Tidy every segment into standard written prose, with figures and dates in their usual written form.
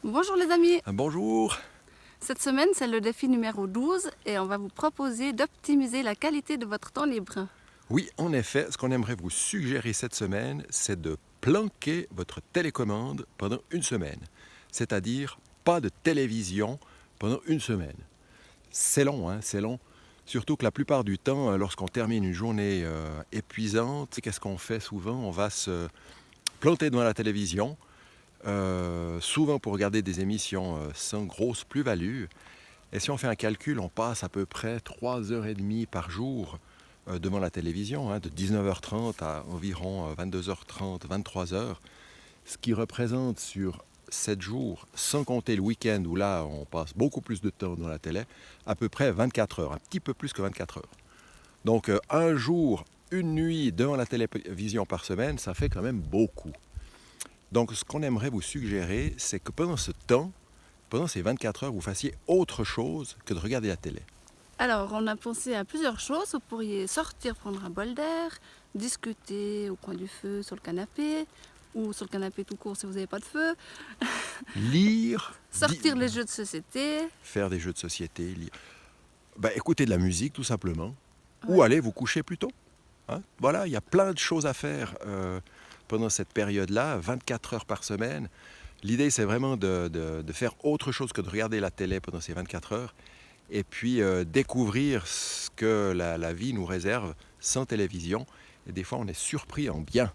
Bonjour les amis, Bonjour. cette semaine c'est le défi numéro 12 et on va vous proposer d'optimiser la qualité de votre temps libre. Oui, en effet, ce qu'on aimerait vous suggérer cette semaine, c'est de planquer votre télécommande pendant une semaine. C'est-à-dire pas de télévision pendant une semaine. C'est long, hein, c'est long. Surtout que la plupart du temps, lorsqu'on termine une journée épuisante, qu'est-ce qu'on fait souvent? On va se planter devant la télévision, souvent pour regarder des émissions sans grosse plus-value. Et si on fait un calcul, on passe à peu près 3h30 par jour devant la télévision, hein, de 19h30 à environ 22h30, 23h, ce qui représente sur 7 jours, sans compter le week-end où là on passe beaucoup plus de temps devant la télé, à peu près 24 heures, un petit peu plus que 24 heures. Donc un jour, une nuit devant la télévision par semaine, ça fait quand même beaucoup. Donc ce qu'on aimerait vous suggérer, c'est que pendant ce temps, pendant ces 24 heures, vous fassiez autre chose que de regarder la télé. Alors on a pensé à plusieurs choses, vous pourriez sortir prendre un bol d'air, discuter au coin du feu sur le canapé ou sur le canapé tout court si vous n'avez pas de feu, Lire, sortir les jeux de société, faire des jeux de société, lire. Écouter de la musique tout simplement, ou ouais. aller vous coucher plus tôt. Hein. Voilà, il y a plein de choses à faire pendant cette période-là, 24 heures par semaine. L'idée, c'est vraiment de faire autre chose que de regarder la télé pendant ces 24 heures, et puis découvrir ce que la vie nous réserve sans télévision. Et des fois, on est surpris en bien.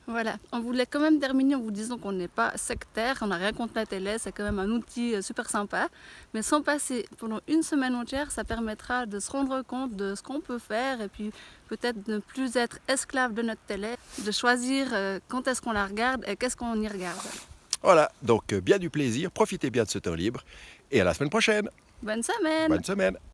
Voilà, on voulait quand même terminer en vous disant qu'on n'est pas sectaire, on n'a rien contre la télé, c'est quand même un outil super sympa. Mais sans passer pendant une semaine entière, ça permettra de se rendre compte de ce qu'on peut faire et puis peut-être de ne plus être esclave de notre télé, de choisir quand est-ce qu'on la regarde et qu'est-ce qu'on y regarde. Voilà, donc bien du plaisir, profitez bien de ce temps libre, et à la semaine prochaine. Bonne semaine! Bonne semaine.